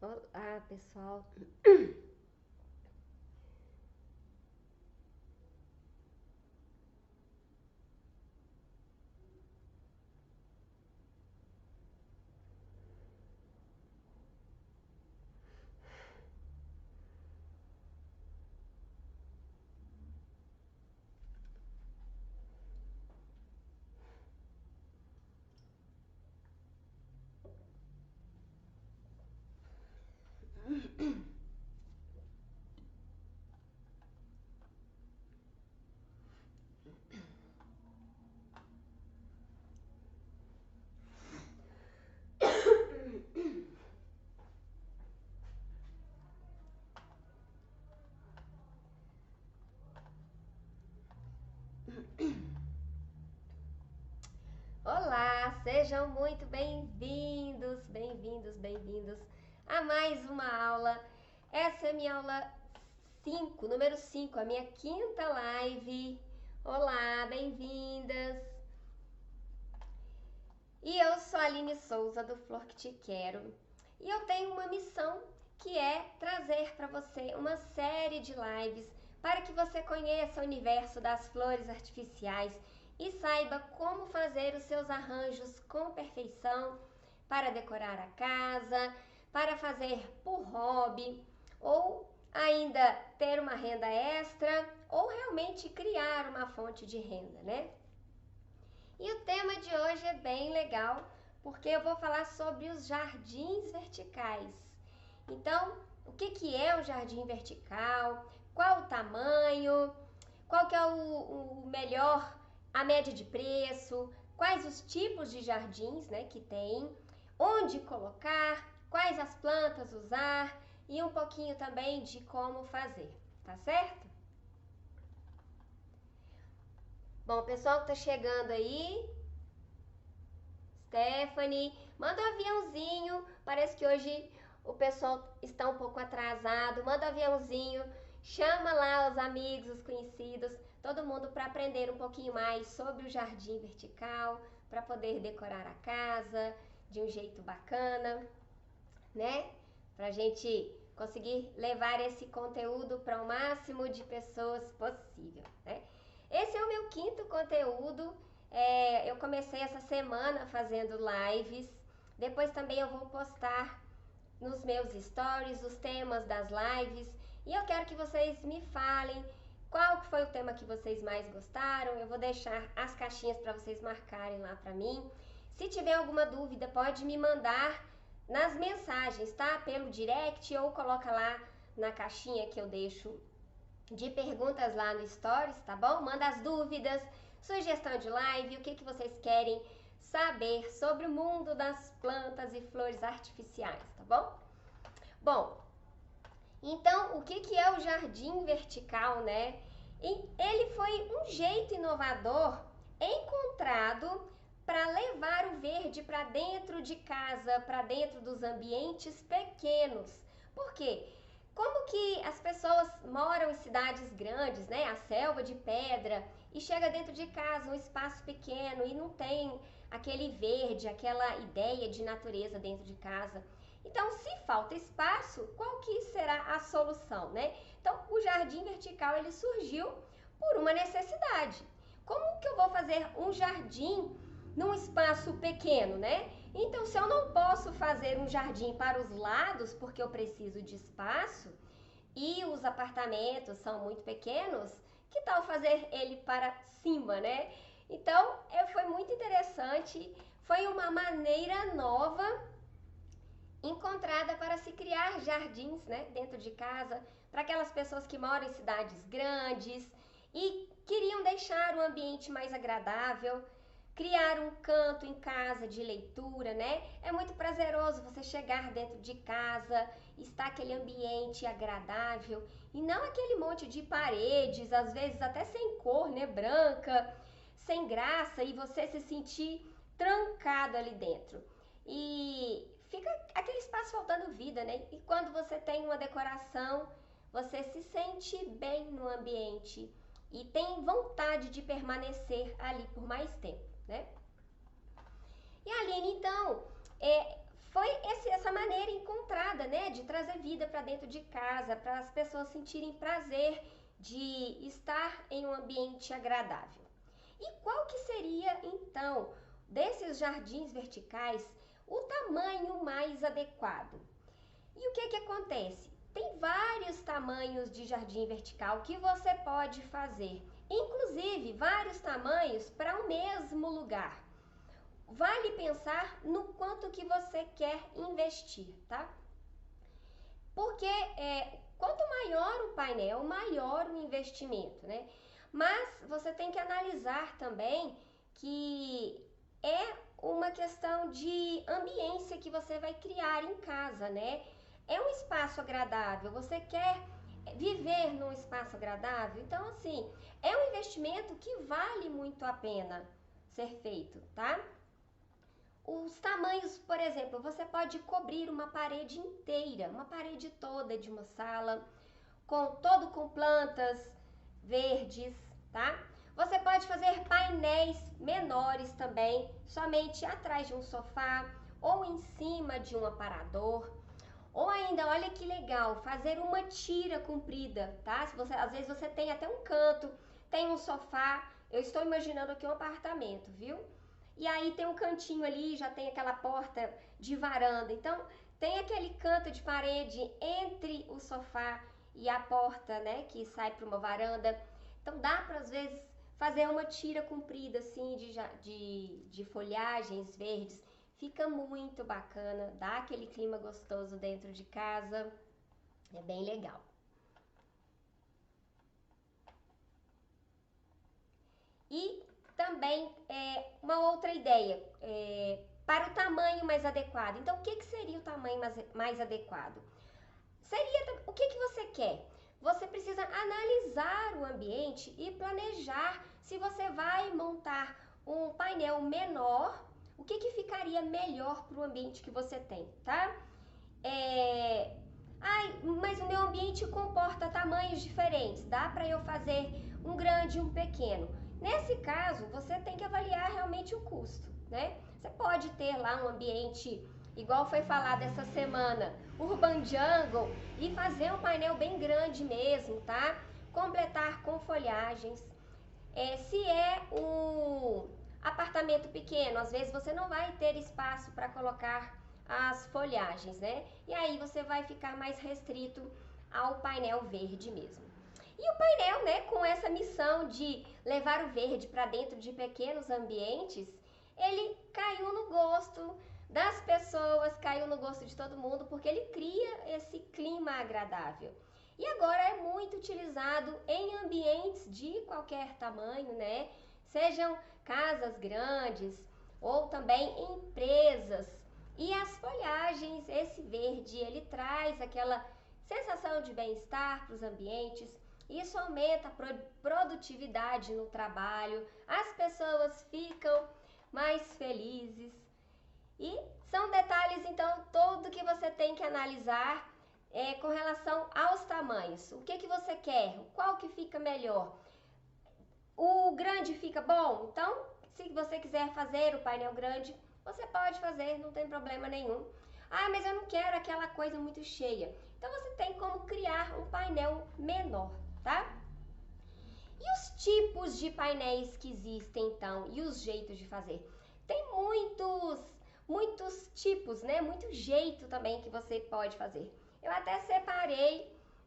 Olá, pessoal. Olá, sejam muito bem-vindos a mais uma aula. Essa é minha aula 5, número 5, a minha quinta live. Olá, bem-vindas. E eu sou a Aline Souza do Flor que Te Quero. E eu tenho uma missão que é trazer para você uma série de lives para que você conheça o universo das flores artificiais e saiba como fazer os seus arranjos com perfeição para decorar a casa, para fazer por hobby ou ainda ter uma renda extra ou realmente criar uma fonte de renda, né? E o tema de hoje é bem legal, porque eu vou falar sobre os jardins verticais. Então, o que é um jardim vertical? Qual o tamanho? Qual que é o melhor, a média de preço? Quais os tipos de jardins, né, que tem? Onde colocar? Quais as plantas usar? E um pouquinho também de como fazer, tá certo? Bom, pessoal que tá chegando aí, Stephanie, manda um aviãozinho. Parece que hoje o pessoal está um pouco atrasado. Manda um aviãozinho, chama lá os amigos, os conhecidos, todo mundo para aprender um pouquinho mais sobre o jardim vertical, para poder decorar a casa de um jeito bacana, né? Para a gente conseguir levar esse conteúdo para o máximo de pessoas possível, né? Esse é o meu quinto conteúdo. Eu comecei essa semana fazendo lives. Depois também eu vou postar nos meus stories os temas das lives. E eu quero que vocês me falem qual foi o tema que vocês mais gostaram. Eu vou deixar as caixinhas para vocês marcarem lá para mim. Se tiver alguma dúvida, pode me mandar nas mensagens, tá? Pelo direct ou coloca lá na caixinha que eu deixo de perguntas lá no Stories, tá bom? Manda as dúvidas, sugestão de live, o que vocês querem saber sobre o mundo das plantas e flores artificiais, tá bom? Bom, então o que é o jardim vertical, né? Ele foi um jeito inovador encontrado para levar o verde para dentro de casa, para dentro dos ambientes pequenos. Por quê? Como que as pessoas moram em cidades grandes, né? A selva de pedra, e chega dentro de casa, um espaço pequeno e não tem aquele verde, aquela ideia de natureza dentro de casa. Então, se falta espaço, qual que será a solução, né? Então, o jardim vertical ele surgiu por uma necessidade. Como que eu vou fazer um jardim num espaço pequeno, né? Então, se eu não posso fazer um jardim para os lados, porque eu preciso de espaço, e os apartamentos são muito pequenos, que tal fazer ele para cima, né? Então, foi muito interessante, foi uma maneira nova encontrada para se criar jardins, né, dentro de casa, para aquelas pessoas que moram em cidades grandes e queriam deixar o ambiente mais agradável, criar um canto em casa de leitura, né? É muito prazeroso você chegar dentro de casa, estar aquele ambiente agradável e não aquele monte de paredes, às vezes até sem cor, né, branca, sem graça e você se sentir trancado ali dentro. E fica aquele espaço faltando vida, né? E quando você tem uma decoração, você se sente bem no ambiente e tem vontade de permanecer ali por mais tempo, né? E Aline, então, foi essa maneira encontrada, né, de trazer vida para dentro de casa, para as pessoas sentirem prazer de estar em um ambiente agradável. E qual que seria, então, desses jardins verticais, o tamanho mais adequado? E o que acontece? Tem vários tamanhos de jardim vertical que você pode fazer, inclusive vários tamanhos para o mesmo lugar. Vale pensar no quanto que você quer investir, tá? Porque quanto maior o painel, maior o investimento, né? Mas você tem que analisar também que é uma questão de ambiência que você vai criar em casa, né? É um espaço agradável, você quer viver num espaço agradável? Então, assim, é um investimento que vale muito a pena ser feito, tá? Os tamanhos, por exemplo, você pode cobrir uma parede inteira, uma parede toda de uma sala, com plantas verdes, tá? Você pode fazer painéis menores também, somente atrás de um sofá ou em cima de um aparador. Ou ainda, olha que legal, fazer uma tira comprida, tá? Às vezes você tem até um canto, tem um sofá, eu estou imaginando aqui um apartamento, viu? E aí tem um cantinho ali, já tem aquela porta de varanda. Então, tem aquele canto de parede entre o sofá e a porta, né, que sai para uma varanda. Então, dá para, às vezes, fazer uma tira comprida, assim, de folhagens verdes. Fica muito bacana, dá aquele clima gostoso dentro de casa. É bem legal. E também uma outra ideia, para o tamanho mais adequado. Então, o que seria o tamanho mais adequado? Seria o que você quer? Você precisa analisar o ambiente e planejar se você vai montar um painel menor, o que ficaria melhor para o ambiente que você tem, tá? Mas o meu ambiente comporta tamanhos diferentes, dá para eu fazer um grande e um pequeno. Nesse caso, você tem que avaliar realmente o custo, né? Você pode ter lá um ambiente, igual foi falado essa semana, Urban Jungle, e fazer um painel bem grande mesmo, tá? Completar com folhagens. Se é um apartamento pequeno, às vezes você não vai ter espaço para colocar as folhagens, né? E aí você vai ficar mais restrito ao painel verde mesmo. E o painel, né, com essa missão de levar o verde para dentro de pequenos ambientes, ele caiu no gosto das pessoas, caiu no gosto de todo mundo, porque ele cria esse clima agradável. E agora é muito utilizado em ambientes de qualquer tamanho, né? Sejam casas grandes ou também empresas. E as folhagens, esse verde, ele traz aquela sensação de bem-estar para os ambientes. Isso aumenta a produtividade no trabalho, as pessoas ficam mais felizes. E são detalhes, então, todo que você tem que analisar com relação aos tamanhos. O que você quer? Qual que fica melhor? O grande fica bom? Então, se você quiser fazer o painel grande, você pode fazer, não tem problema nenhum. Mas eu não quero aquela coisa muito cheia. Então, você tem como criar um painel menor, tá? E os tipos de painéis que existem, então, e os jeitos de fazer? Tem muitos tipos, né? Muito jeito também que você pode fazer. Eu até separei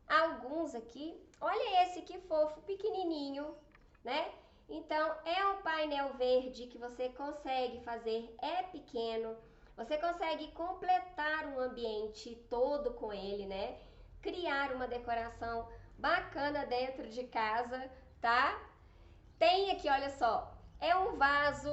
alguns aqui. Olha esse que fofo, pequenininho, né? Então, é um painel verde que você consegue fazer, é pequeno. Você consegue completar um ambiente todo com ele, né? Criar uma decoração bacana dentro de casa, tá? Tem aqui, olha só, é um vaso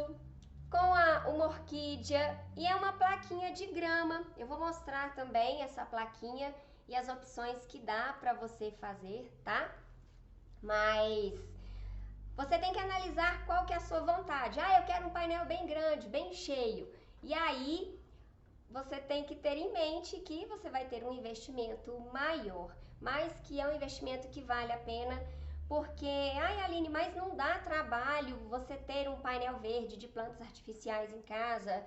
com uma orquídea e é uma plaquinha de grama. Eu vou mostrar também essa plaquinha e as opções que dá para você fazer, tá? Mas você tem que analisar qual que é a sua vontade. Eu quero um painel bem grande, bem cheio. E aí você tem que ter em mente que você vai ter um investimento maior, mas que é um investimento que vale a pena, porque, Aline, mas não dá trabalho você ter um painel verde de plantas artificiais em casa?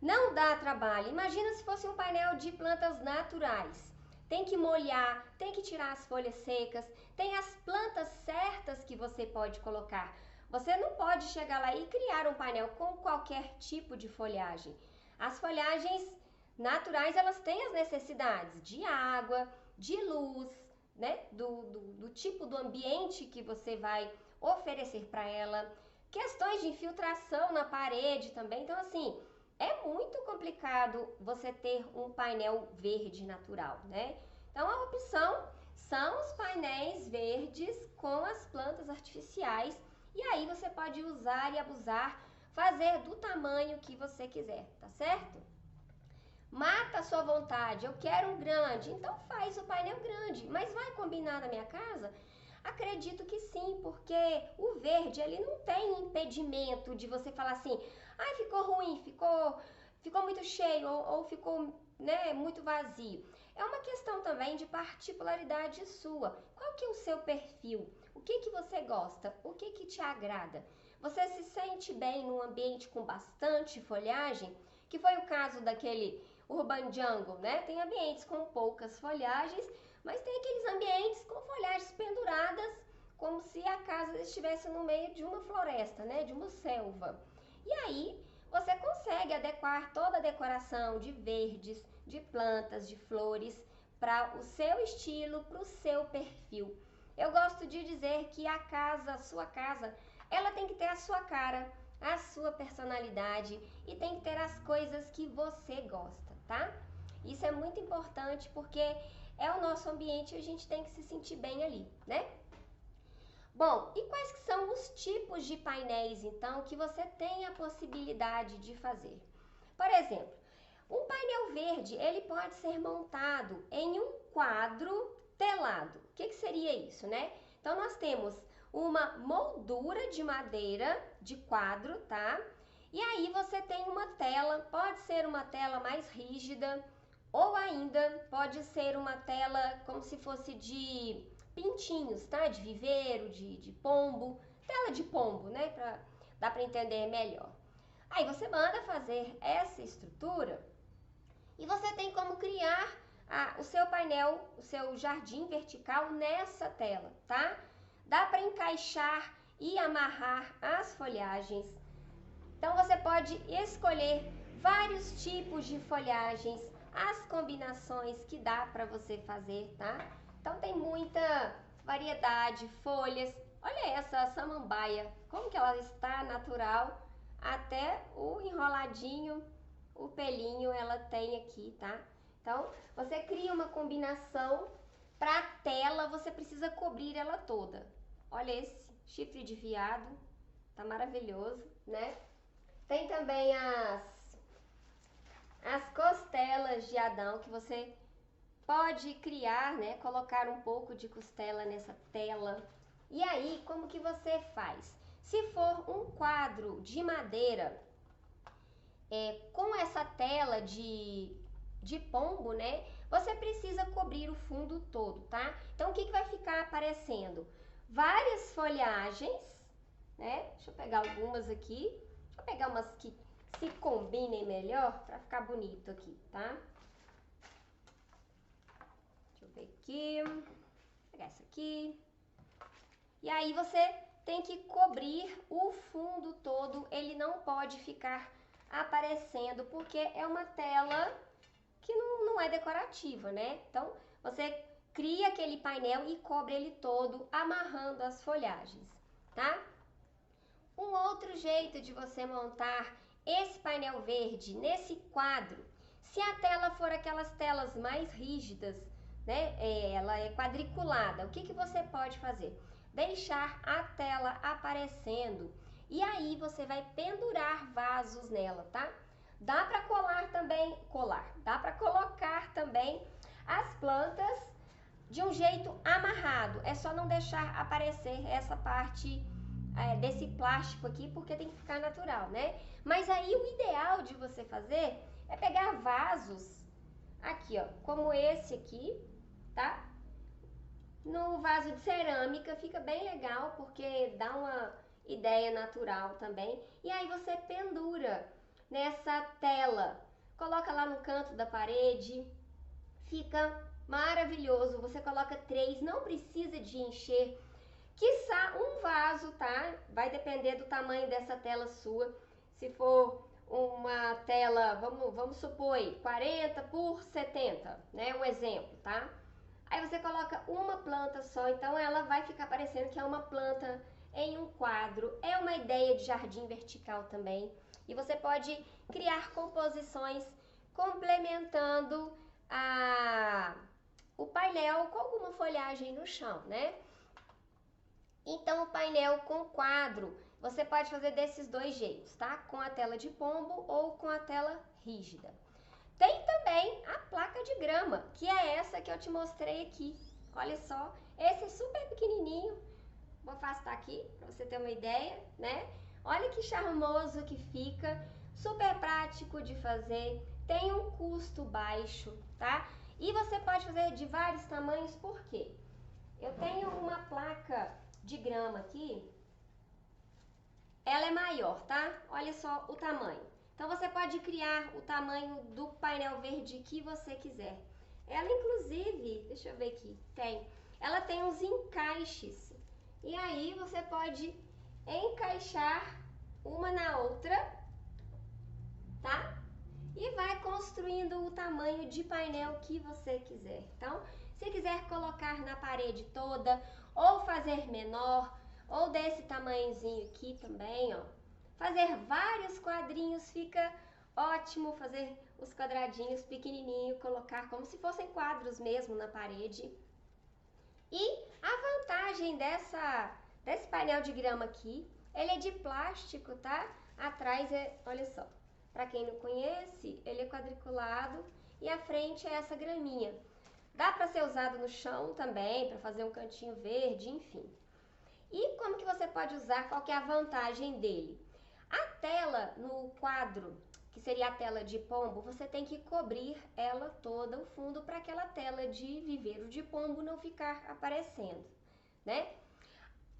Não dá trabalho. Imagina se fosse um painel de plantas naturais. Tem que molhar, tem que tirar as folhas secas, tem as plantas certas que você pode colocar. Você não pode chegar lá e criar um painel com qualquer tipo de folhagem. As folhagens naturais, elas têm as necessidades de água, de luz, né? Do tipo do ambiente que você vai oferecer para ela. Questões de infiltração na parede também. Então, assim, é muito complicado você ter um painel verde natural, né? Então, a opção são os painéis verdes com as plantas artificiais. E aí você pode usar e abusar, fazer do tamanho que você quiser, tá certo? Mata a sua vontade, eu quero um grande, então faz o painel grande, mas vai combinar na minha casa? Acredito que sim, porque o verde ele não tem impedimento de você falar assim, ai, ficou ruim, ficou muito cheio ou ficou, né, muito vazio. É uma questão também de particularidade sua. Qual que é o seu perfil? O que você gosta? O que te agrada? Você se sente bem num ambiente com bastante folhagem? Que foi o caso daquele Urban Jungle, né? Tem ambientes com poucas folhagens, mas tem aqueles ambientes com folhagens penduradas, como se a casa estivesse no meio de uma floresta, né? De uma selva. E aí você consegue adequar toda a decoração de verdes, de plantas, de flores para o seu estilo, para o seu perfil. Eu gosto de dizer que a casa, a sua casa, ela tem que ter a sua cara, a sua personalidade e tem que ter as coisas que você gosta, tá? Isso é muito importante porque é o nosso ambiente e a gente tem que se sentir bem ali, né? Bom, e quais que são os tipos de painéis, então, que você tem a possibilidade de fazer? Por exemplo, um painel verde, ele pode ser montado em um quadro telado. O que seria isso, né? Então, nós temos uma moldura de madeira de quadro, tá? E aí você tem uma tela, pode ser uma tela mais rígida, ou ainda pode ser uma tela como se fosse de pintinhos, tá? De viveiro, de pombo, tela de pombo, né? Dá para entender melhor. Aí você manda fazer essa estrutura e você tem como criar o seu painel, o seu jardim vertical nessa tela, tá? Dá para encaixar e amarrar as folhagens. Então você pode escolher vários tipos de folhagens, as combinações que dá para você fazer, tá? Então tem muita variedade, folhas. Olha essa samambaia, como que ela está natural, até o enroladinho, o pelinho ela tem aqui, tá? Então você cria uma combinação para a tela, você precisa cobrir ela toda. Olha esse chifre de veado, tá maravilhoso, né? Tem também as costelas de Adão, que você pode criar, né? Colocar um pouco de costela nessa tela. E aí, como que você faz? Se for um quadro de madeira, com essa tela de pombo, né? Você precisa cobrir o fundo todo, tá? Então, o que vai ficar aparecendo? Várias folhagens, né? Deixa eu pegar algumas aqui. Deixa eu pegar umas que se combinem melhor para ficar bonito aqui, tá? Deixa eu ver aqui. Vou pegar essa aqui. E aí você tem que cobrir o fundo todo, ele não pode ficar aparecendo, porque é uma tela que não é decorativa, né? Então, você cria aquele painel e cobre ele todo, amarrando as folhagens, tá? Um outro jeito de você montar esse painel verde nesse quadro, se a tela for aquelas telas mais rígidas, né? Ela é quadriculada, o que você pode fazer? Deixar a tela aparecendo e aí você vai pendurar vasos nela, tá? Dá para dá para colocar também as plantas de um jeito amarrado. É só não deixar aparecer essa parte desse plástico aqui, porque tem que ficar natural, né? Mas aí o ideal de você fazer é pegar vasos aqui, ó, como esse aqui, tá? No vaso de cerâmica fica bem legal, porque dá uma ideia natural também. E aí você pendura nessa tela. Coloca lá no canto da parede, fica maravilhoso. Você coloca 3, não precisa de encher. Quiçá um vaso, tá? Vai depender do tamanho dessa tela sua. Se for uma tela, vamos supor aí, 40 por 70, né? Um exemplo, tá? Aí você coloca uma planta só, então ela vai ficar parecendo que é uma planta em um quadro. É uma ideia de jardim vertical também. E você pode criar composições complementando o painel com alguma folhagem no chão, né? Então, o painel com quadro, você pode fazer desses dois jeitos, tá? Com a tela de pombo ou com a tela rígida. Tem também a placa de grama, que é essa que eu te mostrei aqui. Olha só, esse é super pequenininho. Vou afastar aqui para você ter uma ideia, né? Olha que charmoso que fica, super prático de fazer, tem um custo baixo, tá? E você pode fazer de vários tamanhos, por quê? Eu tenho uma placa de grama aqui, ela é maior, tá? Olha só o tamanho. Então você pode criar o tamanho do painel verde que você quiser. Ela inclusive, deixa eu ver aqui, ela tem uns encaixes. E aí você pode encaixar uma na outra, tá? E vai construindo o tamanho de painel que você quiser. Então, se quiser colocar na parede toda, ou fazer menor, ou desse tamanhozinho aqui também, ó. Fazer vários quadrinhos fica ótimo, fazer os quadradinhos pequenininho, colocar como se fossem quadros mesmo na parede. E a vantagem desse painel de grama aqui, ele é de plástico, tá? Atrás olha só, para quem não conhece, ele é quadriculado e a frente é essa graminha. Dá para ser usado no chão também, para fazer um cantinho verde, enfim. E como que você pode usar, qual que é a vantagem dele? A tela no quadro, que seria a tela de pombo, você tem que cobrir ela toda, o fundo, para aquela tela de viveiro de pombo não ficar aparecendo, né?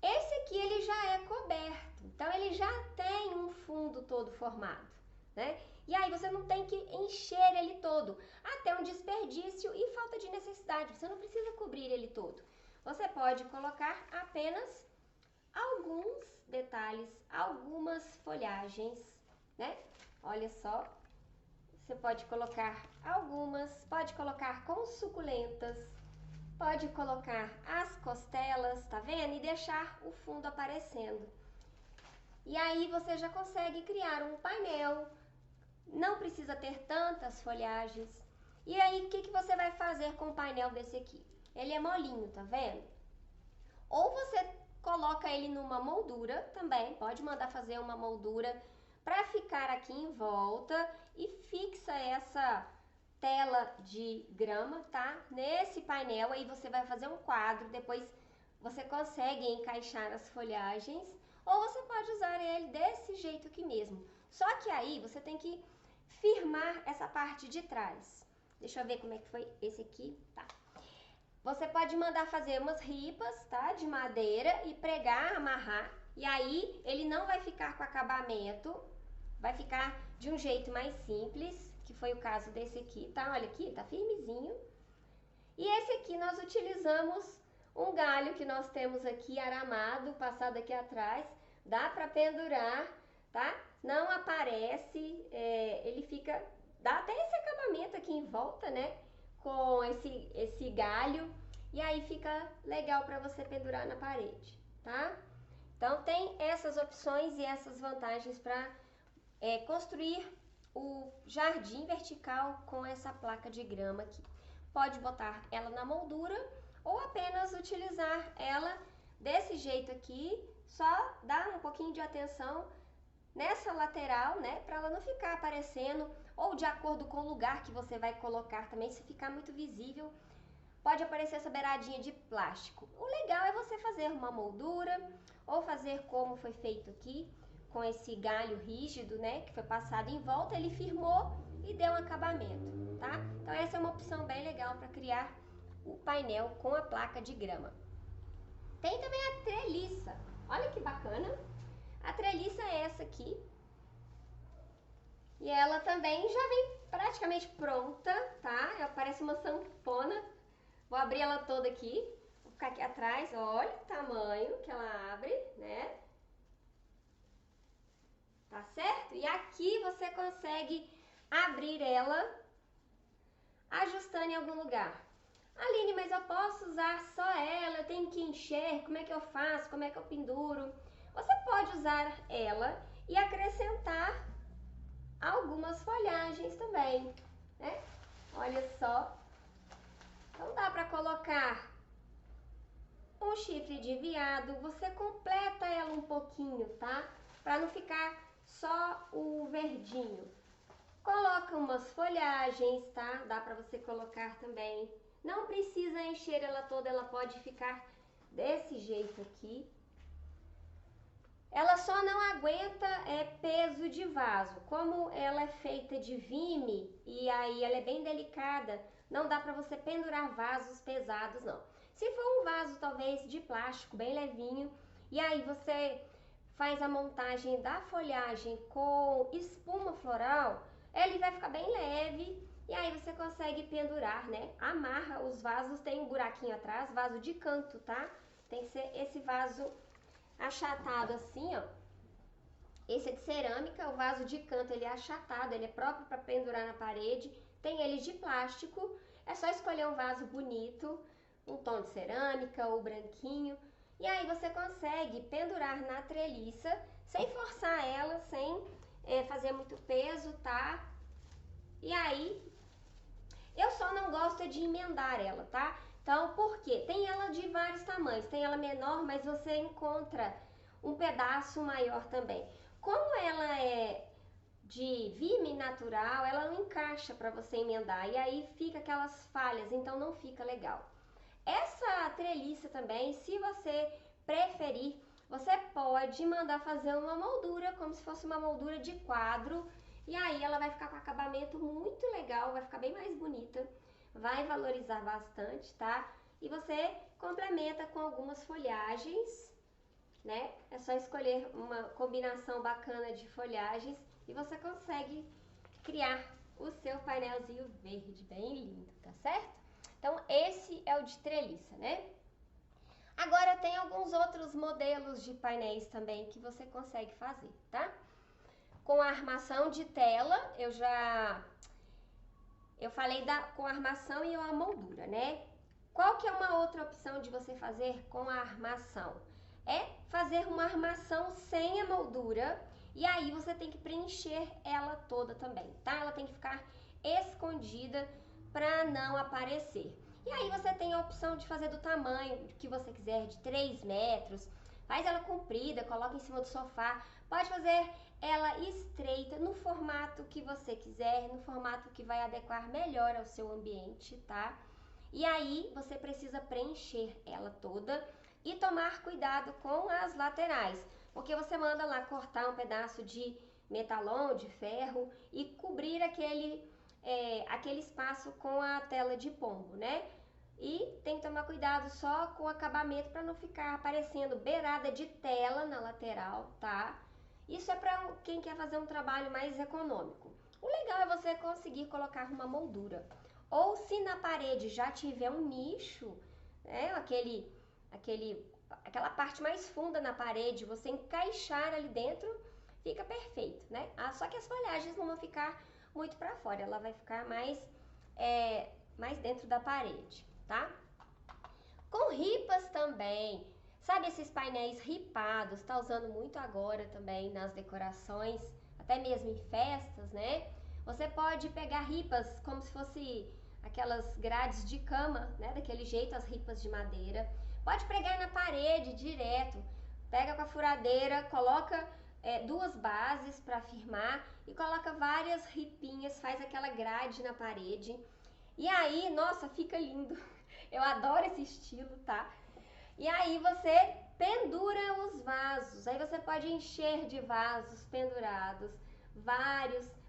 Esse aqui ele já é coberto, então ele já tem um fundo todo formado, né? E aí você não tem que encher ele todo, até um desperdício e falta de necessidade, você não precisa cobrir ele todo. Você pode colocar apenas alguns detalhes, algumas folhagens, né? Olha só, você pode colocar algumas, pode colocar com suculentas, pode colocar as costelas, tá vendo? E deixar o fundo aparecendo. E aí você já consegue criar um painel, não precisa ter tantas folhagens. E aí o que você vai fazer com o painel desse aqui? Ele é molinho, tá vendo? Ou você coloca ele numa moldura também, pode mandar fazer uma moldura para ficar aqui em volta e fixa essa tela de grama, tá? Nesse painel aí você vai fazer um quadro, depois você consegue encaixar as folhagens, ou você pode usar ele desse jeito aqui mesmo. Só que aí você tem que firmar essa parte de trás. Deixa eu ver como é que foi esse aqui, tá? Você pode mandar fazer umas ripas, tá? De madeira e pregar, amarrar. E aí ele não vai ficar com acabamento, vai ficar de um jeito mais simples, que foi o caso desse aqui, tá? Olha aqui, tá firmezinho. E esse aqui nós utilizamos um galho que nós temos aqui aramado, passado aqui atrás. Dá pra pendurar, tá? Não aparece, ele fica... Dá até esse acabamento aqui em volta, né? Com esse galho, e aí fica legal para você pendurar na parede, tá? Então tem essas opções e essas vantagens para construir o jardim vertical com essa placa de grama aqui. Pode botar ela na moldura ou apenas utilizar ela desse jeito aqui, só dar um pouquinho de atenção nessa lateral, né, para ela não ficar aparecendo, ou de acordo com o lugar que você vai colocar também, se ficar muito visível, pode aparecer essa beiradinha de plástico. O legal é você fazer uma moldura, ou fazer como foi feito aqui, com esse galho rígido, né, que foi passado em volta, ele firmou e deu um acabamento, tá? Então essa é uma opção bem legal para criar o painel com a placa de grama. Tem também a treliça, olha que bacana. A treliça é essa aqui. E ela também já vem praticamente pronta, tá? Ela parece uma sanfona. Vou abrir ela toda aqui. Vou ficar aqui atrás, olha o tamanho que ela abre, né? Tá certo? E aqui você consegue abrir ela ajustando em algum lugar. Aline, mas eu posso usar só ela, eu tenho que encher, como é que eu faço, como é que eu penduro? Você pode usar ela e acrescentar algumas folhagens também, né? Olha só. Então dá para colocar um chifre de veado, você completa ela um pouquinho, tá? Para não ficar só o verdinho. Coloca umas folhagens, tá? Dá para você colocar também. Não precisa encher ela toda, ela pode ficar desse jeito aqui. Ela só não aguenta peso de vaso. Como ela é feita de vime e aí ela é bem delicada, não dá para você pendurar vasos pesados, não. Se for um vaso talvez de plástico, bem levinho, e aí você faz a montagem da folhagem com espuma floral, ele vai ficar bem leve e aí você consegue pendurar, né? Amarra os vasos, tem um buraquinho atrás, vaso de canto, tá? Tem que ser esse vaso achatado assim, ó. Esse é de cerâmica, o vaso de canto ele é achatado, ele é próprio para pendurar na parede. Tem ele de plástico, é só escolher um vaso bonito, um tom de cerâmica ou branquinho. E aí você consegue pendurar na treliça, sem forçar ela, sem fazer muito peso, tá? E aí, eu só não gosto de emendar ela, tá? Então, por quê? Tem ela de vários tamanhos, tem ela menor, mas você encontra um pedaço maior também. Como ela é de vime natural, ela não encaixa para você emendar e aí fica aquelas falhas, então não fica legal. Essa treliça também, se você preferir, você pode mandar fazer uma moldura, como se fosse uma moldura de quadro, e aí ela vai ficar com acabamento muito legal, vai ficar bem mais bonita, vai valorizar bastante, tá? E você complementa com algumas folhagens, né? É só escolher uma combinação bacana de folhagens e você consegue criar o seu painelzinho verde, bem lindo, tá certo? Então esse é o de treliça, né? Agora tem alguns outros modelos de painéis também que você consegue fazer, tá? Com a armação de tela, eu falei com a armação e a moldura, né? Qual que é uma outra opção de você fazer com a armação? É fazer uma armação sem a moldura e aí você tem que preencher ela toda também, tá? Ela tem que ficar escondida para não aparecer. E aí você tem a opção de fazer do tamanho que você quiser, de 3 metros, faz ela comprida, coloca em cima do sofá, pode fazer ela estreita no formato que você quiser, no formato que vai adequar melhor ao seu ambiente, tá? E aí você precisa preencher ela toda e tomar cuidado com as laterais, porque você manda lá cortar um pedaço de metalon, de ferro e cobrir aquele espaço com a tela de pombo, né? E tem que tomar cuidado só com o acabamento para não ficar aparecendo beirada de tela na lateral, tá? Isso é para quem quer fazer um trabalho mais econômico. O legal é você conseguir colocar uma moldura. Ou se na parede já tiver um nicho, né, aquela parte mais funda na parede, você encaixar ali dentro, fica perfeito, né? Só que as folhagens não vão ficar muito para fora, ela vai ficar mais dentro da parede, tá? Com ripas também. Sabe esses painéis ripados? Tá usando muito agora também nas decorações, até mesmo em festas, né? Você pode pegar ripas como se fosse aquelas grades de cama, né? Daquele jeito, as ripas de madeira. Pode pregar na parede direto. Pega com a furadeira, coloca 2 bases para firmar e coloca várias ripinhas, faz aquela grade na parede. E aí, nossa, fica lindo. Eu adoro esse estilo, tá? E aí você pendura os vasos. Aí você pode encher de vasos pendurados,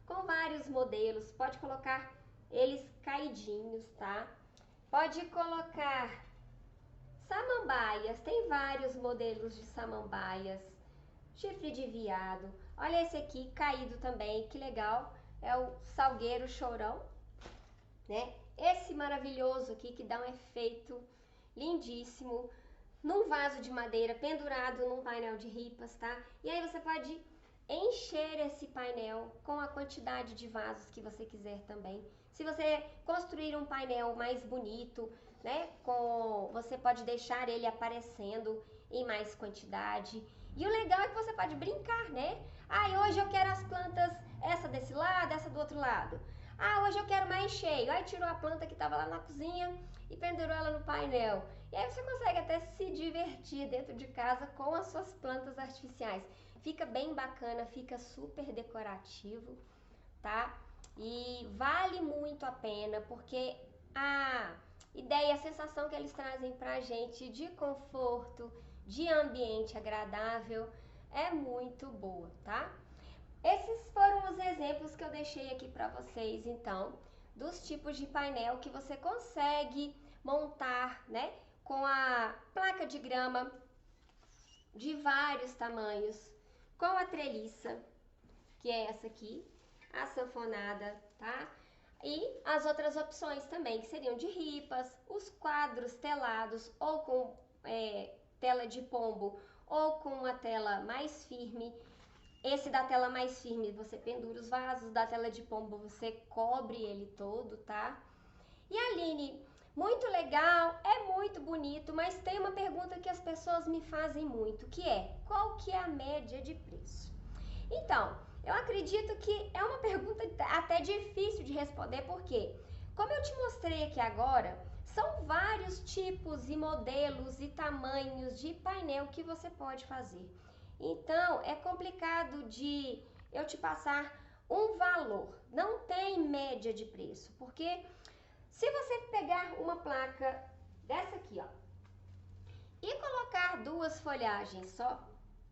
com vários modelos. Pode colocar eles caidinhos, tá? Pode colocar samambaias. Tem vários modelos de samambaias. Chifre de veado. Olha esse aqui caído também, que legal. é o salgueiro chorão, né? Esse maravilhoso aqui que dá um efeito lindíssimo num vaso de madeira pendurado num painel de ripas, tá? E aí você pode encher esse painel com a quantidade de vasos que você quiser também. Se você construir um painel mais bonito, né, você pode deixar ele aparecendo em mais quantidade. E o legal é que você pode brincar, né? Ah, hoje eu quero as plantas, essa desse lado, essa do outro lado. Ah, hoje eu quero mais cheio. Aí tirou a planta que estava lá na cozinha e pendurou ela no painel. E aí você consegue até se divertir dentro de casa com as suas plantas artificiais. Fica bem bacana, fica super decorativo, tá? E vale muito a pena porque a ideia, a sensação que eles trazem pra gente de conforto, de ambiente agradável é muito boa, tá? Esses foram os exemplos que eu deixei aqui para vocês, então, dos tipos de painel que você consegue montar, né, com a placa de grama de vários tamanhos, com a treliça, que é essa aqui, a sanfonada, tá? E as outras opções também, que seriam de ripas, os quadros telados ou com tela de pombo ou com uma tela mais firme. Esse da tela mais firme você pendura os vasos, da tela de pombo você cobre ele todo, tá? E Aline, muito legal, é muito bonito, mas tem uma pergunta que as pessoas me fazem muito, que é, qual que é a média de preço? Então, eu acredito que é uma pergunta até difícil de responder, porque, como eu te mostrei aqui agora, são vários tipos e modelos e tamanhos de painel que você pode fazer. Então, é complicado de eu te passar um valor, não tem média de preço, porque se você pegar uma placa dessa aqui, ó, e colocar duas folhagens só,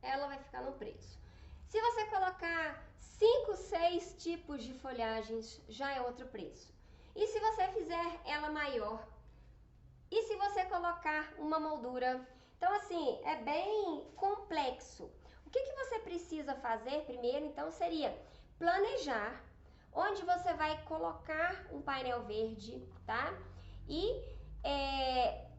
ela vai ficar no preço. Se você colocar 5, 6 tipos de folhagens, já é outro preço. E se você fizer ela maior? E se você colocar uma moldura? Então, assim, é bem complexo. O que você precisa fazer primeiro, então, seria planejar onde você vai colocar um painel verde, tá? E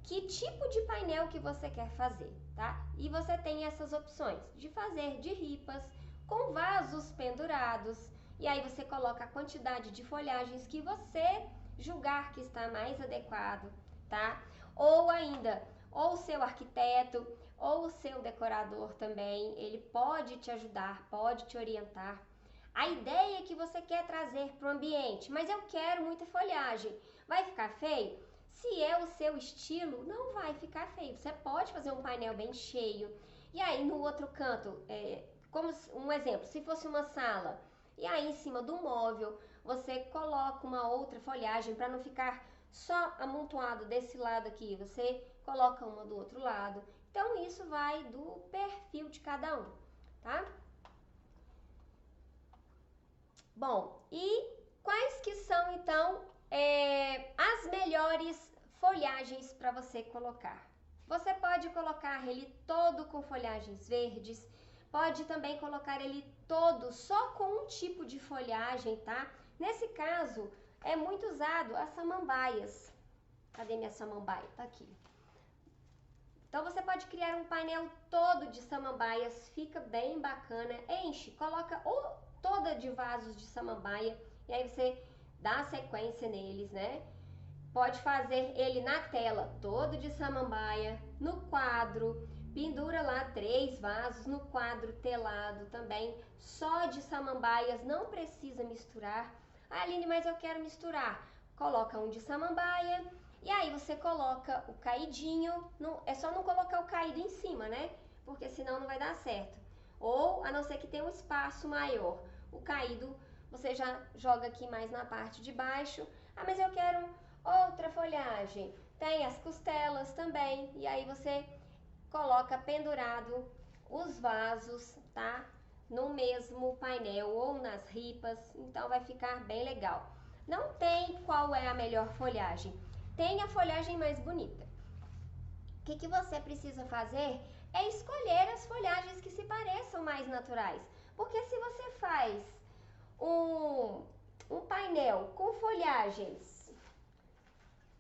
que tipo de painel que você quer fazer, tá? E você tem essas opções de fazer de ripas, com vasos pendurados, e aí você coloca a quantidade de folhagens que você julgar que está mais adequado, tá? Ou ainda, ou o seu arquiteto, ou o seu decorador também, ele pode te ajudar, pode te orientar. A ideia que você quer trazer para o ambiente, mas eu quero muita folhagem, vai ficar feio? Se é o seu estilo, não vai ficar feio. Você pode fazer um painel bem cheio. E aí no outro canto, como um exemplo, se fosse uma sala, e aí em cima do móvel você coloca uma outra folhagem para não ficar só amontoado desse lado aqui, você coloca uma do outro lado. Então isso vai do perfil de cada um, tá? Bom, e quais que são então as melhores folhagens para você colocar? Você pode colocar ele todo com folhagens verdes, pode também colocar ele todo só com um tipo de folhagem, tá? Nesse caso, é muito usado as samambaias. Cadê minha samambaia? Tá aqui. Então você pode criar um painel todo de samambaias, fica bem bacana, enche, coloca toda de vasos de samambaia e aí você dá sequência neles, né? Pode fazer ele na tela todo de samambaia, no quadro, pendura lá 3 vasos, no quadro telado também, só de samambaias, não precisa misturar. Ah, Aline, mas eu quero misturar. Coloca um de samambaia e aí você coloca o caidinho, é só não colocar o caído em cima, né? Porque senão não vai dar certo. Ou, a não ser que tenha um espaço maior, o caído você já joga aqui mais na parte de baixo. Ah, mas eu quero outra folhagem. Tem as costelas também, e aí você coloca pendurado os vasos, tá? No mesmo painel ou nas ripas, então vai ficar bem legal. Não tem qual é a melhor folhagem, tem a folhagem mais bonita. O que você precisa fazer é escolher as folhagens que se pareçam mais naturais, porque se você faz um painel com folhagens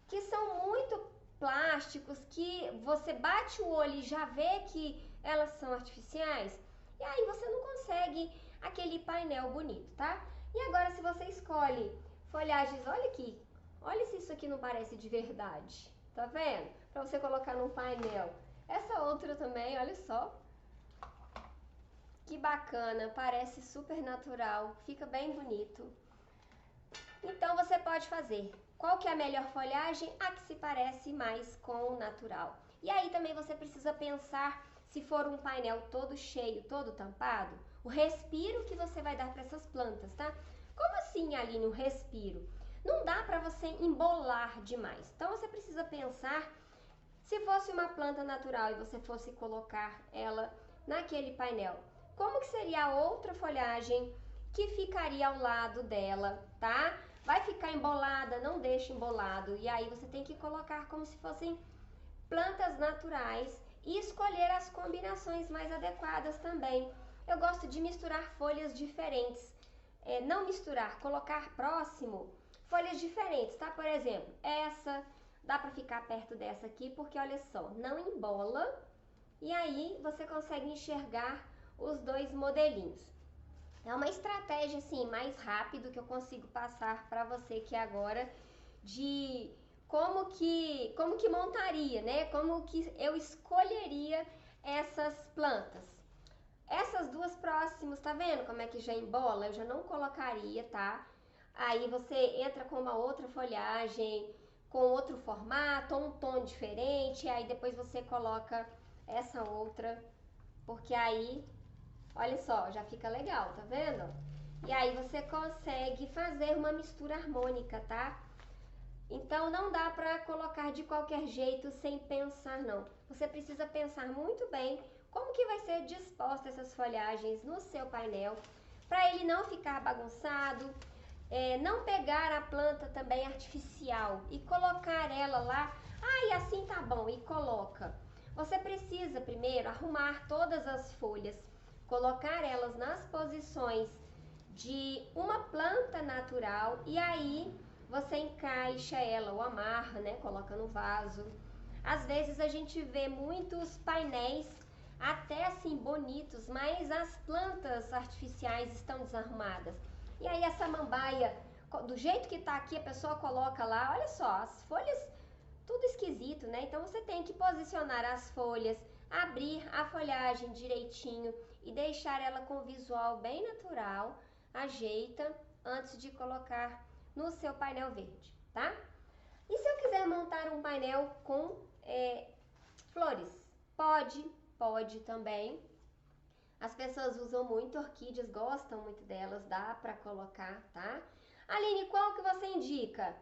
que são muito plásticos, que você bate o olho e já vê que elas são artificiais, e aí você não consegue aquele painel bonito, tá? E agora se você escolhe folhagens, olha aqui, olha se isso aqui não parece de verdade, tá vendo? Para você colocar num painel. Essa outra também, olha só. Que bacana, parece super natural, fica bem bonito. Então você pode fazer. Qual que é a melhor folhagem? A que se parece mais com o natural. E aí também você precisa pensar, se for um painel todo cheio, todo tampado, o respiro que você vai dar para essas plantas, tá? Como assim, Aline, um respiro? Não dá para você embolar demais. Então você precisa pensar, se fosse uma planta natural e você fosse colocar ela naquele painel, como que seria a outra folhagem que ficaria ao lado dela, tá? Vai ficar embolada, não deixe embolado. E aí você tem que colocar como se fossem plantas naturais e escolher as combinações mais adequadas também. Eu gosto de misturar folhas diferentes. Não misturar, colocar próximo folhas diferentes, tá? Por exemplo, essa dá para ficar perto dessa aqui, porque olha só, não embola. E aí você consegue enxergar os dois modelinhos. É uma estratégia assim mais rápido que eu consigo passar para você aqui agora de como que montaria, né? Como que eu escolheria essas plantas. Essas duas próximas, tá vendo como é que já embola? Eu já não colocaria, tá? Aí você entra com uma outra folhagem, com outro formato, um tom diferente, aí depois você coloca essa outra, porque aí olha só, já fica legal, tá vendo? E aí você consegue fazer uma mistura harmônica, tá? Então não dá pra colocar de qualquer jeito sem pensar, não. Você precisa pensar muito bem como que vai ser disposta essas folhagens no seu painel, para ele não ficar bagunçado, não pegar a planta também artificial e colocar ela lá, e assim tá bom, e coloca. Você precisa primeiro arrumar todas as folhas, colocar elas nas posições de uma planta natural e aí você encaixa ela ou amarra, né? Coloca no vaso. Às vezes a gente vê muitos painéis até assim bonitos, mas as plantas artificiais estão desarrumadas. E aí a samambaia, do jeito que tá aqui, a pessoa coloca lá, olha só, as folhas tudo esquisito, né? Então você tem que posicionar as folhas, abrir a folhagem direitinho e deixar ela com visual bem natural, ajeita antes de colocar no seu painel verde, tá? E se eu quiser montar um painel com flores? Pode também. As pessoas usam muito orquídeas, gostam muito delas, dá pra colocar, tá? Aline, qual que você indica?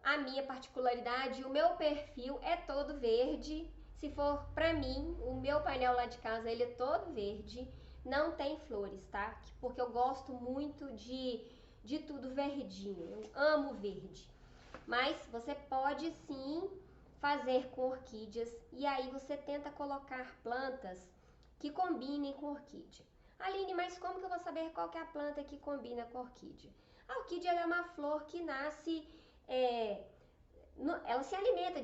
A minha particularidade, o meu perfil é todo verde. Se for pra mim, o meu painel lá de casa, ele é todo verde. Não tem flores, tá? Porque eu gosto muito de tudo verdinho. Eu amo verde. Mas você pode sim fazer com orquídeas. E aí você tenta colocar plantas que combinem com orquídea. Aline, mas como que eu vou saber qual que é a planta que combina com a orquídea? A orquídea ela é uma flor que nasce... ela se alimenta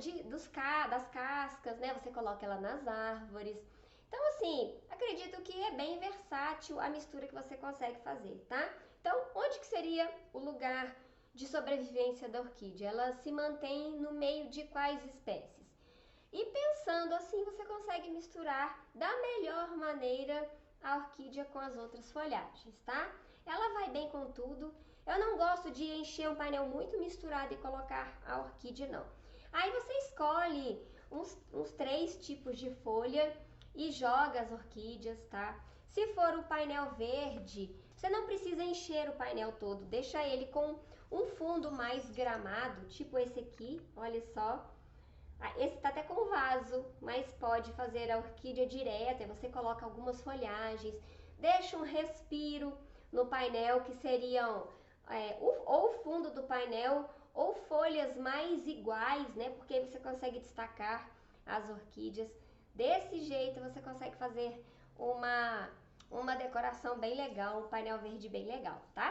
das cascas, né? Você coloca ela nas árvores. Então, assim, acredito que é bem versátil a mistura que você consegue fazer, tá? Então, onde que seria o lugar de sobrevivência da orquídea? Ela se mantém no meio de quais espécies? E pensando assim, você consegue misturar da melhor maneira a orquídea com as outras folhagens, tá? Ela vai bem com tudo. Eu não gosto de encher um painel muito misturado e colocar a orquídea, não. Aí você escolhe uns 3 tipos de folha e joga as orquídeas, tá? Se for o painel verde, você não precisa encher o painel todo. Deixa ele com um fundo mais gramado, tipo esse aqui, olha só. Esse tá até com vaso, mas pode fazer a orquídea direta, você coloca algumas folhagens, deixa um respiro no painel que seriam ou o fundo do painel ou folhas mais iguais, né? Porque aí você consegue destacar as orquídeas. Desse jeito você consegue fazer uma decoração bem legal, um painel verde bem legal, tá?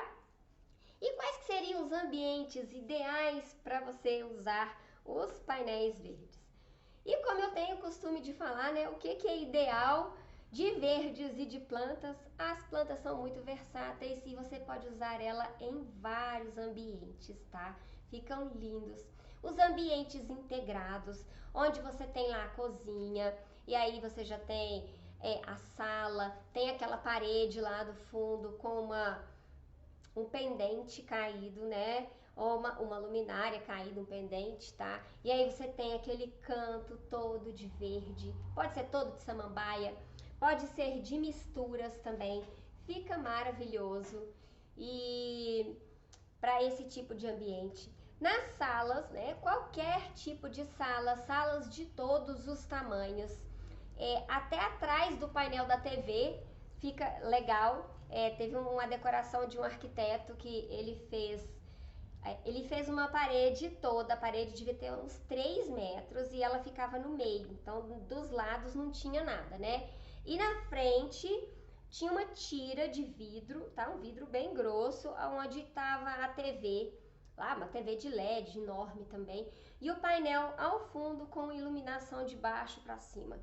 E quais que seriam os ambientes ideais para você usar os painéis verdes? E como eu tenho o costume de falar, né, o que é ideal de verdes e de plantas? As plantas são muito versáteis e você pode usar ela em vários ambientes, tá? Ficam lindos. Os ambientes integrados, onde você tem lá a cozinha, e aí você já tem a sala, tem aquela parede lá do fundo com um pendente caído, né? Ou uma luminária caída, um pendente, tá? E aí você tem aquele canto todo de verde, pode ser todo de samambaia, pode ser de misturas também, fica maravilhoso. E para esse tipo de ambiente. Nas salas, né? Qualquer tipo de sala, salas de todos os tamanhos, até atrás do painel da TV fica legal. Teve uma decoração de um arquiteto que ele fez uma parede toda, a parede devia ter uns 3 metros e ela ficava no meio, então dos lados não tinha nada, né? E na frente tinha uma tira de vidro, tá? Um vidro bem grosso, onde estava a TV, lá uma TV de LED enorme também, e o painel ao fundo com iluminação de baixo para cima.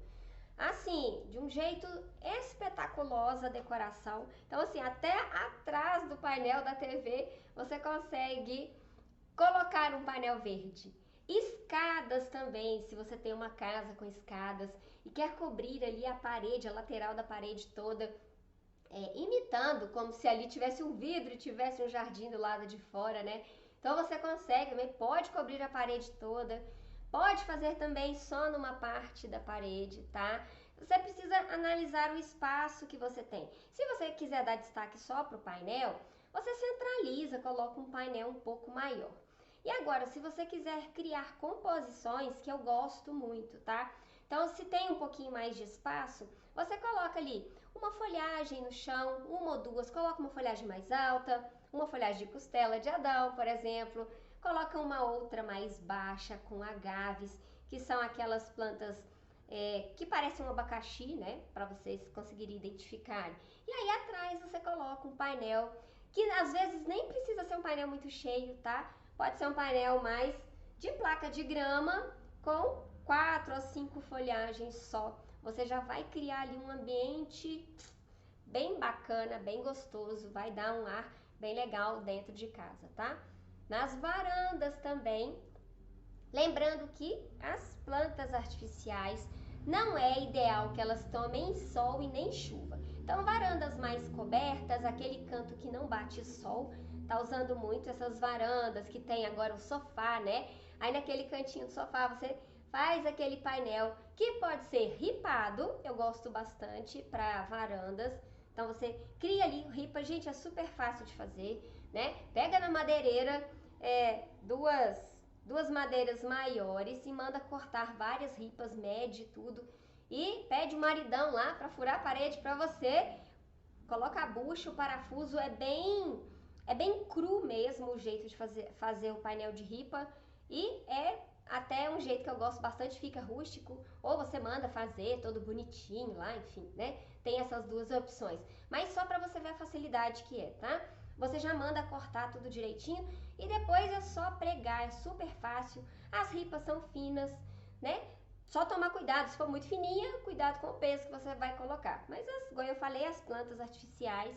Assim, de um jeito espetaculosa a decoração. Então, assim, até atrás do painel da TV você consegue colocar um painel verde. Escadas também, se você tem uma casa com escadas e quer cobrir ali a parede, a lateral da parede toda, imitando como se ali tivesse um vidro e tivesse um jardim do lado de fora, né? Então você consegue, pode cobrir a parede toda, pode fazer também só numa parte da parede, tá? Você precisa analisar o espaço que você tem. Se você quiser dar destaque só para o painel, você centraliza, coloca um painel um pouco maior. E agora, se você quiser criar composições, que eu gosto muito, tá? Então, se tem um pouquinho mais de espaço, você coloca ali uma folhagem no chão, uma ou duas, coloca uma folhagem mais alta, uma folhagem de costela de Adão, por exemplo, coloca uma outra mais baixa com agaves, que são aquelas plantas que parecem um abacaxi, né, para vocês conseguirem identificar. E aí atrás você coloca um painel, que às vezes nem precisa ser um painel muito cheio, tá? Pode ser um painel mais de placa de grama com 4 ou 5 folhagens só. Você já vai criar ali um ambiente bem bacana, bem gostoso, vai dar um ar bem legal dentro de casa, tá? Nas varandas também, lembrando que as plantas artificiais não é ideal que elas tomem sol e nem chuva. Então, varandas mais cobertas, aquele canto que não bate sol, tá usando muito essas varandas que tem agora o sofá, né? Aí naquele cantinho do sofá você faz aquele painel que pode ser ripado, eu gosto bastante para varandas. Então você cria ali ripa, gente, é super fácil de fazer, né? Pega na madeireira duas madeiras maiores e manda cortar várias ripas, mede tudo e pede o maridão lá para furar a parede para você. Coloca a bucha, o parafuso é bem cru mesmo o jeito de fazer o painel de ripa e é até um jeito que eu gosto bastante, fica rústico, ou você manda fazer todo bonitinho lá, enfim, né? Tem essas duas opções, mas só para você ver a facilidade que é, tá? Você já manda cortar tudo direitinho e depois é só pregar, é super fácil. As ripas são finas, né? Só tomar cuidado, se for muito fininha, cuidado com o peso que você vai colocar. Mas, como eu falei, as plantas artificiais,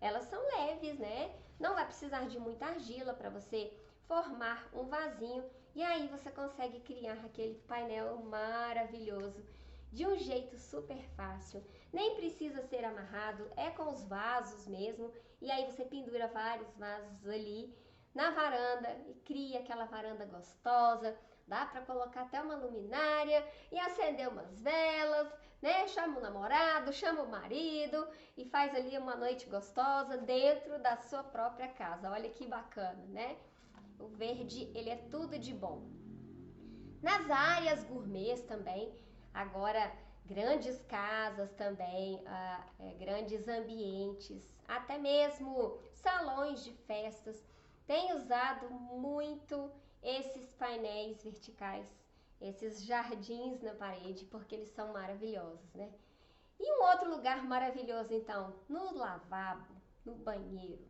elas são leves, né? Não vai precisar de muita argila para você formar um vasinho. E aí você consegue criar aquele painel maravilhoso de um jeito super fácil. Nem precisa ser amarrado, é com os vasos mesmo. E aí você pendura vários vasos ali na varanda e cria aquela varanda gostosa. Dá para colocar até uma luminária e acender umas velas, né? Chama o namorado, chama o marido e faz ali uma noite gostosa dentro da sua própria casa. Olha que bacana, né? O verde, ele é tudo de bom. Nas áreas gourmets também, agora grandes casas também, grandes ambientes, até mesmo salões de festas, têm usado muito esses painéis verticais, esses jardins na parede, porque eles são maravilhosos, né? E um outro lugar maravilhoso, então, no lavabo, no banheiro.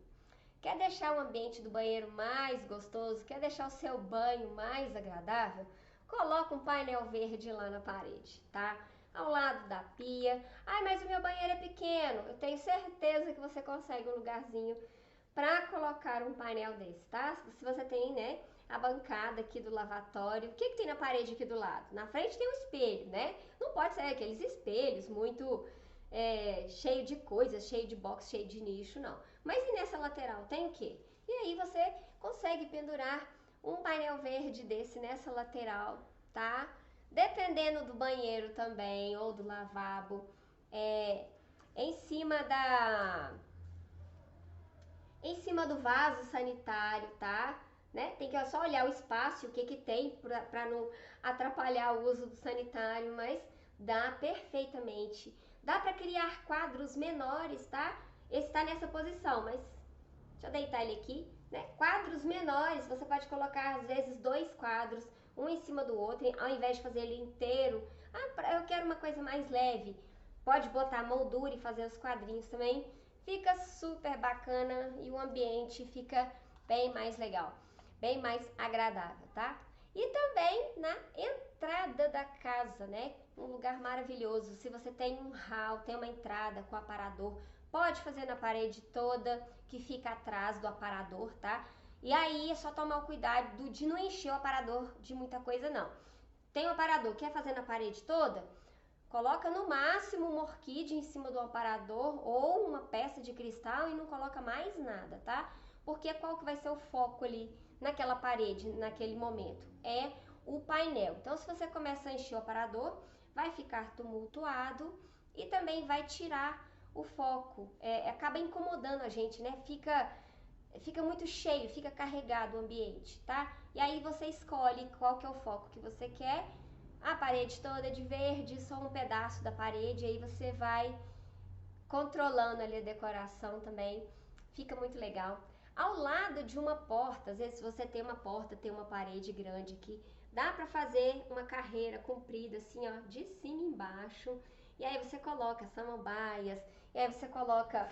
Quer deixar o ambiente do banheiro mais gostoso? Quer deixar o seu banho mais agradável? Coloca um painel verde lá na parede, tá? Ao lado da pia. Ai, mas o meu banheiro é pequeno. Eu tenho certeza que você consegue um lugarzinho para colocar um painel desse, tá? Se você tem, né, a bancada aqui do lavatório, o que que tem na parede aqui do lado? Na frente tem um espelho, né? Não pode ser aqueles espelhos muito cheio de coisas, cheio de box, cheio de nicho, não. Mas e nessa lateral tem o quê? E aí você consegue pendurar um painel verde desse nessa lateral, tá? Dependendo do banheiro também, ou do lavabo, em cima do vaso sanitário, tá? Né? Tem que só olhar o espaço, o que que tem para não atrapalhar o uso do sanitário, mas dá perfeitamente. Dá para criar quadros menores, tá? Esse tá nessa posição, mas deixa eu deitar ele aqui, né? Quadros menores, você pode colocar às vezes 2 quadros, um em cima do outro, ao invés de fazer ele inteiro. Ah, eu quero uma coisa mais leve. Pode botar moldura e fazer os quadrinhos também. Fica super bacana e o ambiente fica bem mais legal, bem mais agradável, tá? E também na entrada da casa, né? Um lugar maravilhoso. Se você tem um hall, tem uma entrada com aparador, pode fazer na parede toda que fica atrás do aparador, tá? E aí é só tomar o cuidado de não encher o aparador de muita coisa, não. Tem um aparador, quer fazer na parede toda? Coloca no máximo uma orquídea em cima do aparador ou uma peça de cristal e não coloca mais nada, tá? Porque qual que vai ser o foco ali naquela parede, naquele momento? É o painel. Então, se você começa a encher o aparador, vai ficar tumultuado e também vai tirar o foco. Acaba incomodando a gente, né? Fica muito cheio, fica carregado o ambiente, tá? E aí você escolhe qual que é o foco que você quer. A parede toda de verde, só um pedaço da parede, aí você vai controlando ali a decoração também, fica muito legal. Ao lado de uma porta, às vezes você tem uma porta, tem uma parede grande aqui, dá pra fazer uma carreira comprida assim, ó, de cima e embaixo, e aí você coloca samambaias, e aí você coloca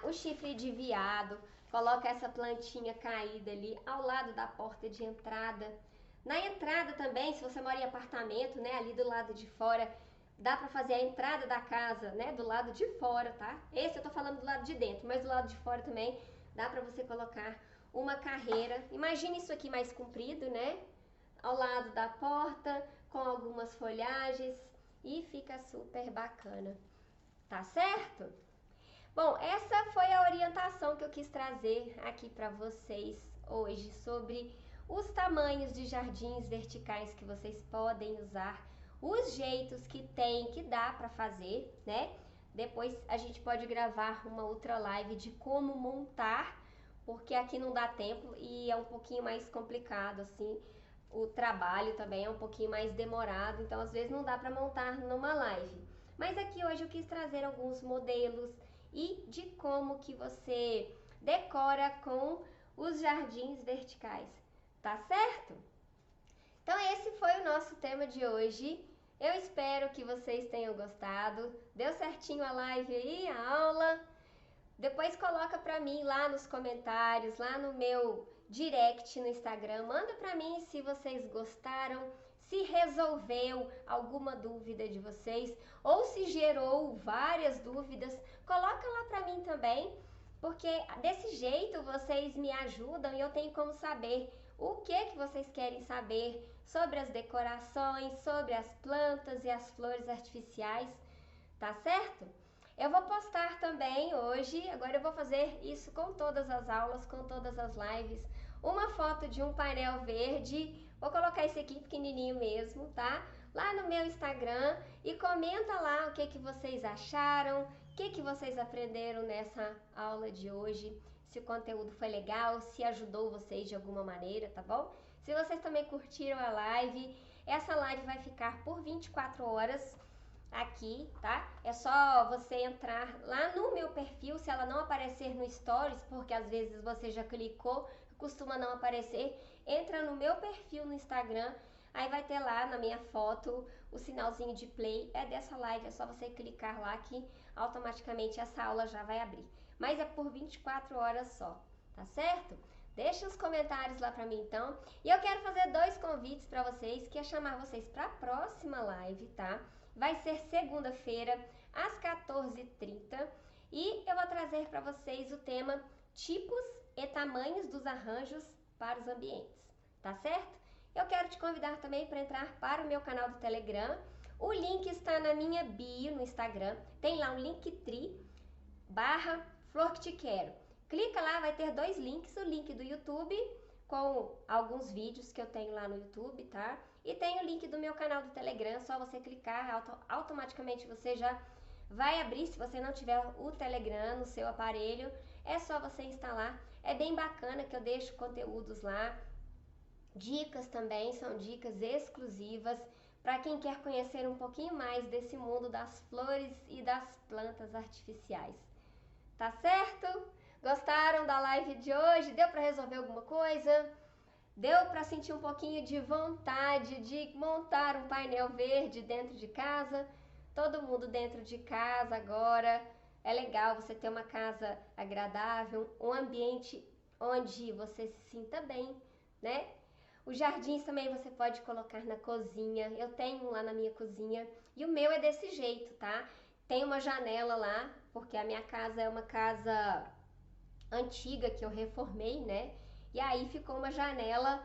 o chifre de veado, coloca essa plantinha caída ali ao lado da porta de entrada. Na entrada também, se você mora em apartamento, né, ali do lado de fora, dá pra fazer a entrada da casa, né, do lado de fora, tá? Esse eu tô falando do lado de dentro, mas do lado de fora também dá pra você colocar uma carreira. Imagine isso aqui mais comprido, né, ao lado da porta, com algumas folhagens e fica super bacana, tá certo? Bom, essa foi a orientação que eu quis trazer aqui para vocês hoje sobre os tamanhos de jardins verticais que vocês podem usar, os jeitos que tem, que dá para fazer, né? Depois a gente pode gravar uma outra live de como montar, porque aqui não dá tempo e é um pouquinho mais complicado assim. O trabalho também é um pouquinho mais demorado, então às vezes não dá para montar numa live. Mas aqui hoje eu quis trazer alguns modelos e de como que você decora com os jardins verticais, tá certo? Então esse foi o nosso tema de hoje. Eu espero que vocês tenham gostado. Deu certinho a live aí, a aula? Depois coloca pra mim lá nos comentários, lá no meu direct no Instagram. Manda pra mim se vocês gostaram, se resolveu alguma dúvida de vocês ou se gerou várias dúvidas. Coloca lá pra mim também, porque desse jeito vocês me ajudam e eu tenho como saber o que vocês querem saber sobre as decorações, sobre as plantas e as flores artificiais, tá certo? Eu vou postar também hoje, agora eu vou fazer isso com todas as aulas, com todas as lives, uma foto de um painel verde, vou colocar esse aqui pequenininho mesmo, tá? Lá no meu Instagram e comenta lá o que vocês acharam, o que vocês aprenderam nessa aula de hoje, se o conteúdo foi legal, se ajudou vocês de alguma maneira, tá bom? Se vocês também curtiram a live, essa live vai ficar por 24 horas, aqui, tá? É só você entrar lá no meu perfil, se ela não aparecer no Stories, porque às vezes você já clicou, costuma não aparecer, entra no meu perfil no Instagram, aí vai ter lá na minha foto o sinalzinho de play, é dessa live, é só você clicar lá que automaticamente essa aula já vai abrir. mas é por 24 horas só, tá certo? Deixa os comentários lá pra mim então. E eu quero fazer 2 convites pra vocês, que é chamar vocês pra próxima live, tá? Vai ser segunda-feira, às 14h30. E eu vou trazer pra vocês o tema tipos e tamanhos dos arranjos para os ambientes, tá certo? Eu quero te convidar também para entrar para o meu canal do Telegram. O link está na minha bio no Instagram. Tem lá um Linktree/Flor que Te Quero. Clica lá, vai ter 2 links. O link do YouTube com alguns vídeos que eu tenho lá no YouTube, tá? E tem o link do meu canal do Telegram. Só você clicar, automaticamente você já vai abrir. Se você não tiver o Telegram no seu aparelho, é só você instalar. É bem bacana que eu deixo conteúdos lá. Dicas também, são dicas exclusivas para quem quer conhecer um pouquinho mais desse mundo das flores e das plantas artificiais. Tá certo? Gostaram da live de hoje? Deu para resolver alguma coisa? Deu para sentir um pouquinho de vontade de montar um painel verde dentro de casa? Todo mundo dentro de casa agora. É legal você ter uma casa agradável, um ambiente onde você se sinta bem, né? Os jardins também você pode colocar na cozinha. Eu tenho um lá na minha cozinha e o meu é desse jeito, tá? Tem uma janela lá, porque a minha casa é uma casa antiga que eu reformei, né? E aí ficou uma janela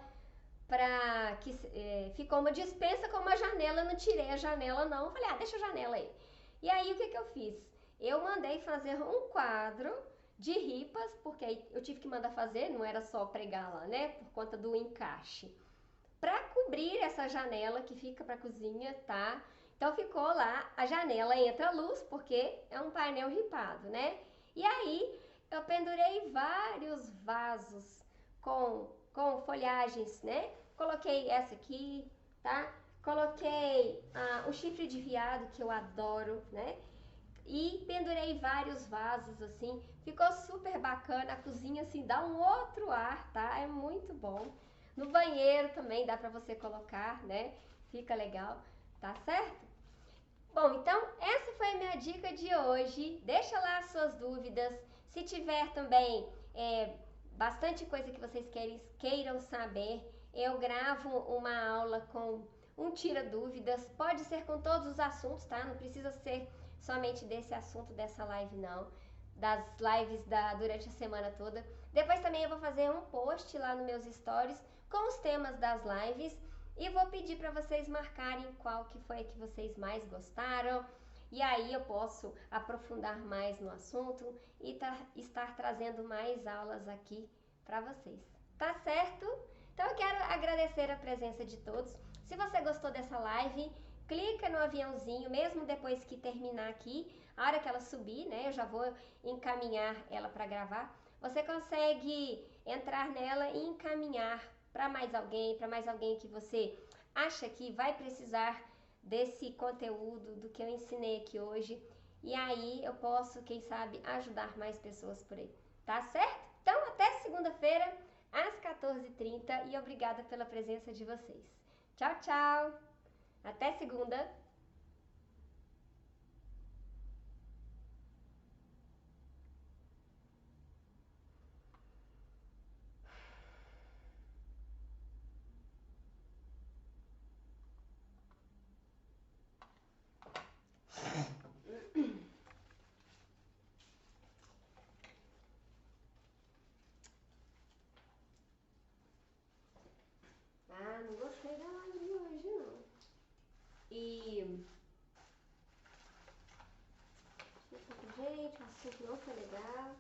ficou uma despensa com uma janela. Eu não tirei a janela não. Falei, deixa a janela aí. E aí o que eu fiz? Eu mandei fazer um quadro de ripas, porque aí eu tive que mandar fazer, não era só pregar lá, né? Por conta do encaixe. Para cobrir essa janela que fica para a cozinha, tá? Então ficou lá, a janela entra luz, porque é um painel ripado, né? E aí eu pendurei vários vasos com folhagens, né? Coloquei essa aqui, tá? Coloquei o chifre de veado, que eu adoro, né? E pendurei vários vasos assim, ficou super bacana. A cozinha assim dá um outro ar, tá? É muito bom. No banheiro também dá pra você colocar, né? Fica legal, tá certo? Bom, então essa foi a minha dica de hoje. Deixa lá as suas dúvidas. Se tiver também bastante coisa que vocês queiram saber, eu gravo uma aula com um tira dúvidas. Pode ser com todos os assuntos, tá? Não precisa ser somente desse assunto dessa live não, das lives durante a semana toda. Depois também eu vou fazer um post lá nos meus stories com os temas das lives e vou pedir para vocês marcarem qual que foi a que vocês mais gostaram, e aí eu posso aprofundar mais no assunto e estar trazendo mais aulas aqui para vocês. Tá certo? Então eu quero agradecer a presença de todos. Se você gostou dessa live, clica no aviãozinho, mesmo depois que terminar aqui, a hora que ela subir, né, eu já vou encaminhar ela para gravar. Você consegue entrar nela e encaminhar para mais alguém que você acha que vai precisar desse conteúdo, do que eu ensinei aqui hoje. E aí eu posso, quem sabe, ajudar mais pessoas por aí. Tá certo? Então até segunda-feira, às 14h30, e obrigada pela presença de vocês. Tchau, tchau! Até segunda! Não gostei da live de hoje, não. E... gente, o assunto não foi legal.